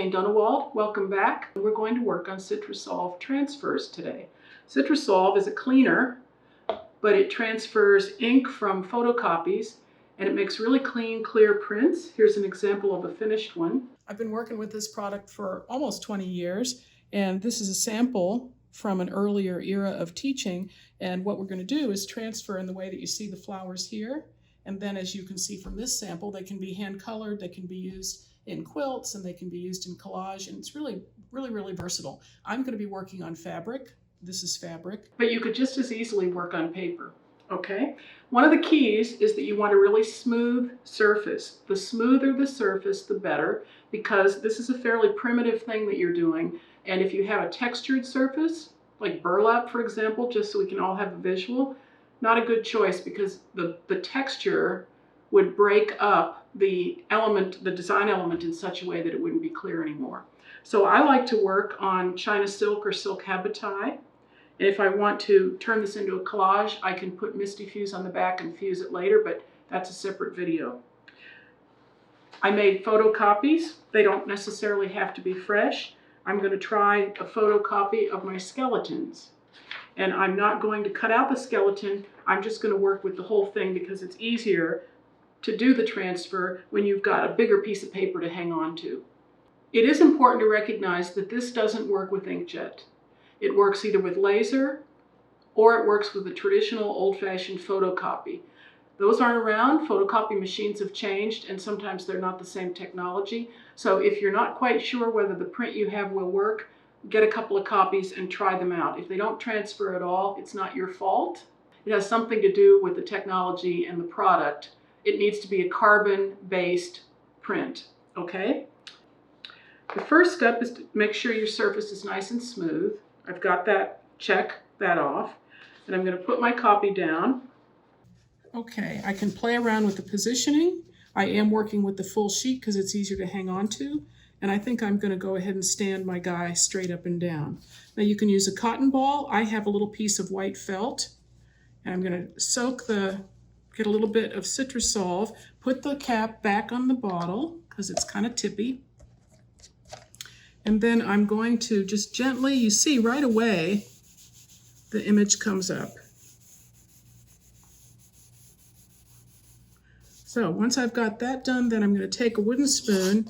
Jane Dunewald. Welcome back. We're going to work on Citra Solv transfers today. Citra Solv is a cleaner, but it transfers ink from photocopies and it makes really clean, clear prints. Here's an example of a finished one. I've been working with this product for almost 20 years, and this is a sample from an earlier era of teaching. And what we're going to do is transfer in the way that you see the flowers here. And then, as you can see from this sample, they can be hand colored, they can be used in quilts, and they can be used in collage, and it's really versatile. I'm going to be working on fabric. This is fabric. But you could just as easily work on paper, okay? One of the keys is that you want a really smooth surface. The smoother the surface, the better, because this is a fairly primitive thing that you're doing. And if you have a textured surface, like burlap, for example, just so we can all have a visual, not a good choice, because the texture would break up the design element in such a way that it wouldn't be clear anymore. So I like to work on China silk or silk habitai. And if I want to turn this into a collage, I can put Misty Fuse on the back and fuse it later, but that's a separate video. I made photocopies. They don't necessarily have to be fresh. I'm going to try a photocopy of my skeletons. And I'm not going to cut out the skeleton. I'm just going to work with the whole thing because it's easier to do the transfer when you've got a bigger piece of paper to hang on to. It is important to recognize that this doesn't work with inkjet. It works either with laser or it works with a traditional old-fashioned photocopy. Those aren't around. Photocopy machines have changed, and sometimes they're not the same technology. So if you're not quite sure whether the print you have will work, get a couple of copies and try them out. If they don't transfer at all, it's not your fault. It has something to do with the technology and the product. It needs to be a carbon-based print, okay? The first step is to make sure your surface is nice and smooth. I've got that, check that off. And I'm going to put my copy down. Okay, I can play around with the positioning. I am working with the full sheet because it's easier to hang on to. And I think I'm going to go ahead and stand my guy straight up and down. Now you can use a cotton ball. I have a little piece of white felt. And I'm going to get a little bit of Citra Solv, put the cap back on the bottle because it's kind of tippy. And then I'm going to just gently, you see right away, the image comes up. So once I've got that done, then I'm going to take a wooden spoon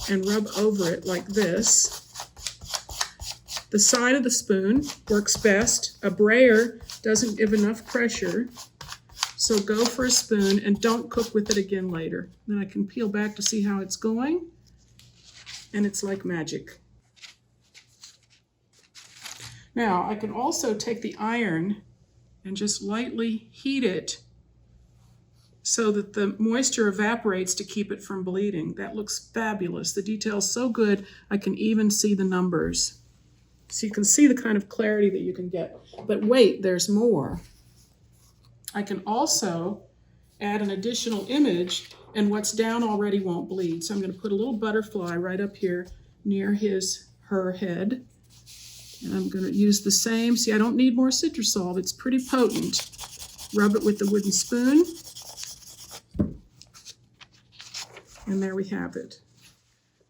and rub over it like this. The side of the spoon works best. A brayer doesn't give enough pressure. So go for a spoon and don't cook with it again later. Then I can peel back to see how it's going. And it's like magic. Now I can also take the iron and just lightly heat it so that the moisture evaporates to keep it from bleeding. That looks fabulous. The detail's so good, I can even see the numbers. So you can see the kind of clarity that you can get. But wait, there's more. I can also add an additional image, and what's down already won't bleed. So I'm going to put a little butterfly right up here near her head. And I'm going to use the same. See, I don't need more Citra Solv. It's pretty potent. Rub it with the wooden spoon. And there we have it.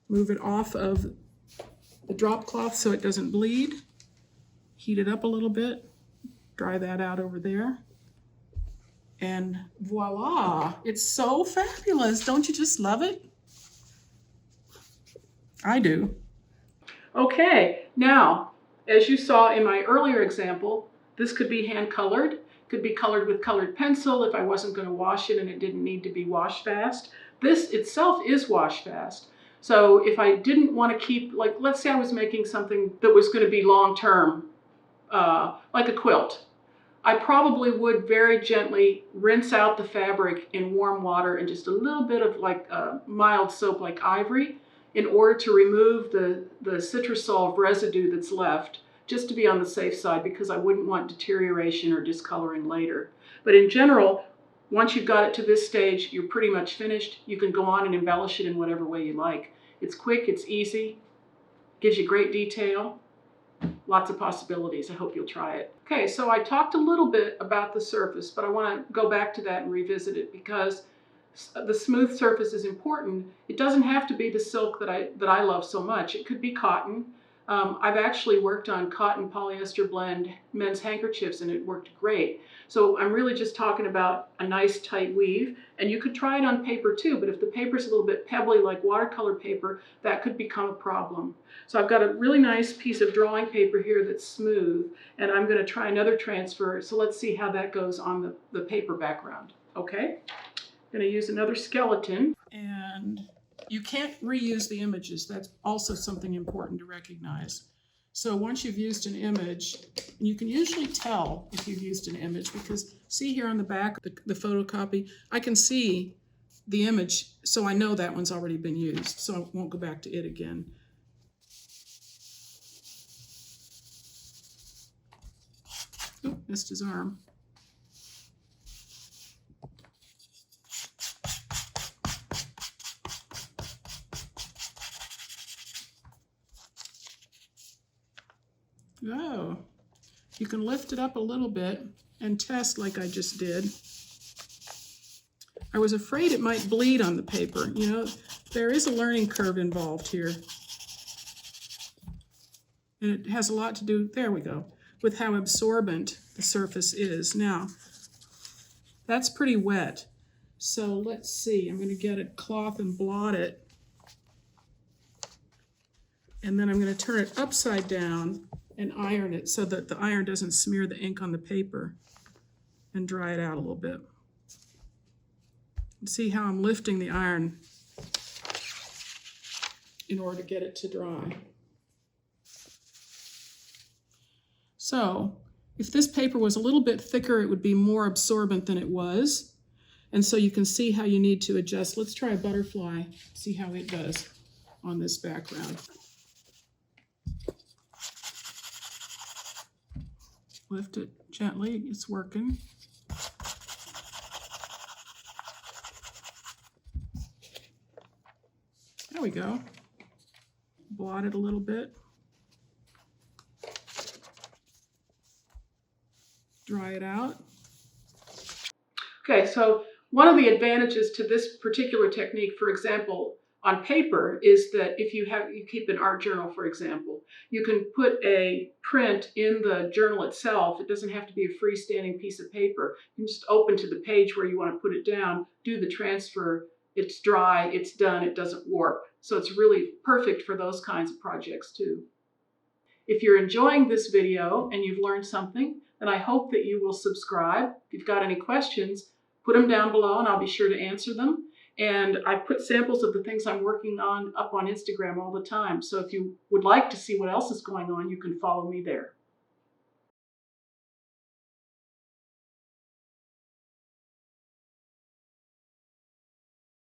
Move it off of the drop cloth so it doesn't bleed. Heat it up a little bit. Dry that out over there. And voila, it's so fabulous. Don't you just love it? I do. Okay, now, as you saw in my earlier example, this could be hand colored. Could be colored with colored pencil if I wasn't going to wash it and it didn't need to be wash fast. This itself is wash fast. So if I didn't want to keep, like, let's say I was making something that was going to be long term, like a quilt. I probably would very gently rinse out the fabric in warm water and just a little bit of like mild soap like ivory in order to remove the Citra Solv residue that's left, just to be on the safe side because I wouldn't want deterioration or discoloring later. But in general, once you've got it to this stage, you're pretty much finished. You can go on and embellish it in whatever way you like. It's quick, it's easy, gives you great detail. Lots of possibilities. I hope you'll try it. Okay, so I talked a little bit about the surface, but I want to go back to that and revisit it because the smooth surface is important. It doesn't have to be the silk that I love so much. It could be cotton. I've actually worked on cotton polyester blend men's handkerchiefs and it worked great. So I'm really just talking about a nice tight weave, and you could try it on paper too, but if the paper's a little bit pebbly like watercolor paper, that could become a problem. So I've got a really nice piece of drawing paper here that's smooth, and I'm going to try another transfer. So let's see how that goes on the paper background. Okay, I'm going to use another skeleton, and you can't reuse the images. That's also something important to recognize. So once you've used an image, and you can usually tell if you've used an image because see here on the back, the photocopy, I can see the image, so I know that one's already been used, so I won't go back to it again. Oh, missed his arm. Oh, you can lift it up a little bit and test like I just did. I was afraid it might bleed on the paper. You know, there is a learning curve involved here. And it has a lot to do, there we go, with how absorbent the surface is. Now, that's pretty wet. So let's see, I'm going to get a cloth and blot it. And then I'm going to turn it upside down and iron it so that the iron doesn't smear the ink on the paper, and dry it out a little bit. See how I'm lifting the iron in order to get it to dry. So if this paper was a little bit thicker, it would be more absorbent than it was. And so you can see how you need to adjust. Let's try a butterfly, see how it does on this background. Lift it gently, it's working. There we go. Blot it a little bit. Dry it out. Okay, so one of the advantages to this particular technique, for example, on paper, is that if you keep an art journal, for example, you can put a print in the journal itself. It doesn't have to be a freestanding piece of paper. You can just open to the page where you want to put it down, do the transfer. It's dry, it's done, it doesn't warp. So it's really perfect for those kinds of projects too. If you're enjoying this video and you've learned something, then I hope that you will subscribe. If you've got any questions, put them down below and I'll be sure to answer them. And I put samples of the things I'm working on up on Instagram all the time. So if you would like to see what else is going on, you can follow me there.